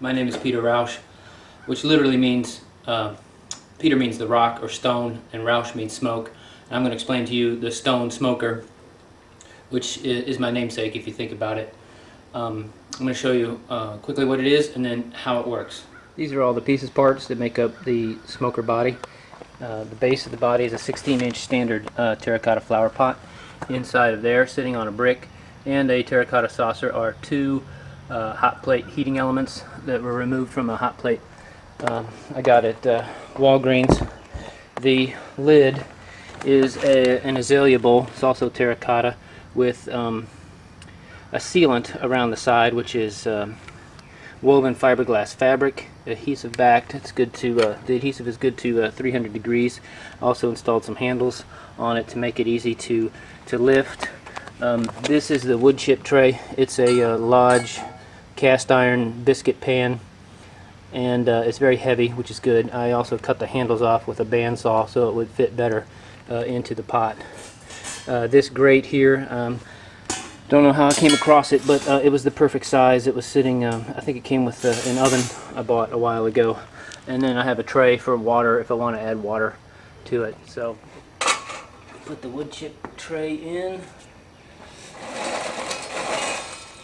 My name is Peter Rausch, which literally means, Peter means the rock or stone, and Rausch means smoke. And I'm going to explain to you the stone smoker, which is my namesake if you think about it. I'm going to show you quickly what it is and then how it works. These are all the parts that make up the smoker body. The base of the body is a 16-inch standard terracotta flower pot. Inside of there, sitting on a brick and a terracotta saucer, are two hot plate heating elements that were removed from a hot plate I got at Walgreens. The lid is an azalea bowl. It's also terracotta with a sealant around the side, which is woven fiberglass fabric, adhesive backed. It's good to the adhesive is good to 300 degrees. Also installed some handles on it to make it easy to lift. This is the wood chip tray. It's a Lodge cast iron biscuit pan, and it's very heavy, which is good. I also cut the handles off with a bandsaw so it would fit better into the pot. This grate here, don't know how I came across it, but it was the perfect size. It was sitting, I think it came with an oven I bought a while ago. And then I have a tray for water if I want to add water to it. So put the wood chip tray in,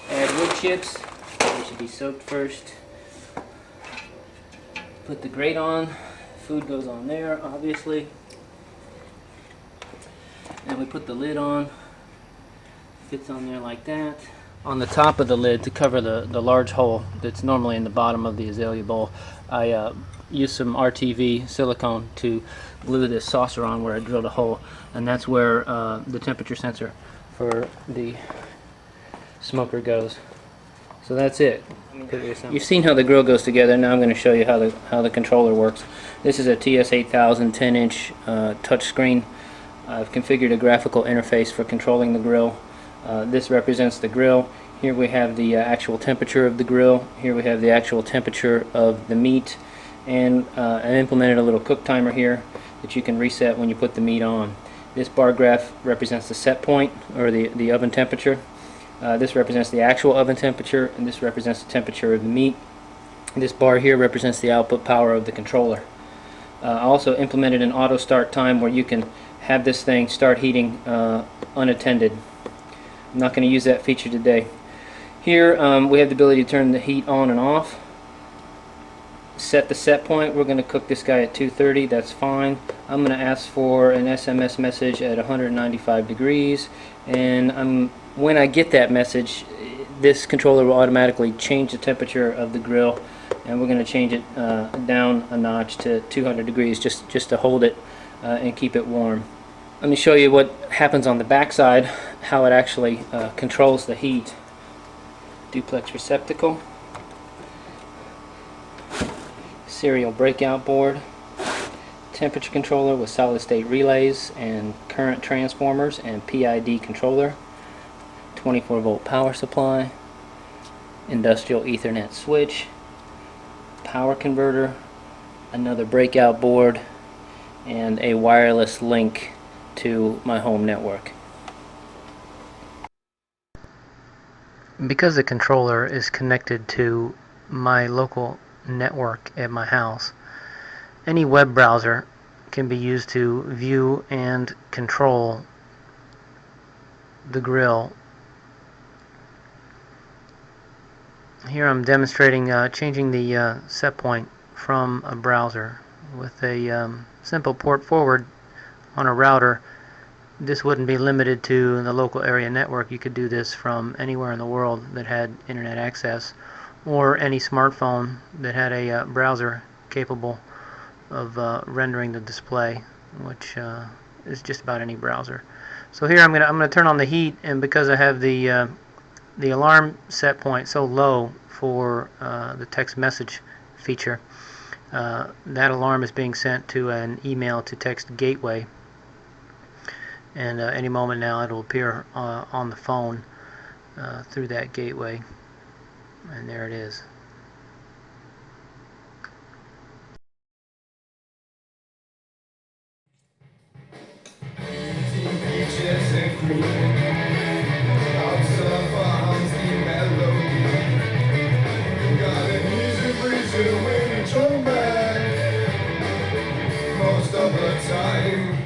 add wood chips. They should be soaked first. Put the grate on. Food goes on there, obviously. And we put the lid on. Fits on there like that. On the top of the lid, to cover the large hole that's normally in the bottom of the azalea bowl, I used some RTV silicone to glue this saucer on where I drilled a hole, and that's where the temperature sensor for the smoker goes. So that's it. You've seen how the grill goes together. Now I'm going to show you how the controller works. This is a TS8000 10-inch touch screen. I've configured a graphical interface for controlling the grill. This represents the grill. Here we have the actual temperature of the grill. Here we have the actual temperature of the meat, and I implemented a little cook timer here that you can reset when you put the meat on. This bar graph represents the set point, or the oven temperature. This represents the actual oven temperature, and this represents the temperature of the meat. This bar here represents the output power of the controller. I also implemented an auto start time where you can have this thing start heating unattended. I'm not going to use that feature today. Here we have the ability to turn the heat on and off. Set the set point. We're going to cook this guy at 230. That's fine. I'm going to ask for an SMS message at 195 degrees, and when I get that message, this controller will automatically change the temperature of the grill, and we're going to change it down a notch to 200 degrees just to hold it and keep it warm. Let me show you what happens on the back side, how it actually controls the heat. Duplex receptacle, serial breakout board, temperature controller with solid state relays and current transformers and PID controller, 24 volt power supply, industrial Ethernet switch, power converter, another breakout board, and a wireless link to my home network. Because the controller is connected to my local network at my house, any web browser can be used to view and control the grill. Here I'm demonstrating changing the set point from a browser with a simple port forward on a router. This wouldn't be limited to the local area network. You could do this from anywhere in the world that had internet access, or any smartphone that had a browser capable of rendering the display, which is just about any browser. So here I'm gonna turn on the heat, and because I have the alarm set point so low for the text message feature, that alarm is being sent to an email to text gateway, and any moment now it will appear on the phone through that gateway, and there it is. time.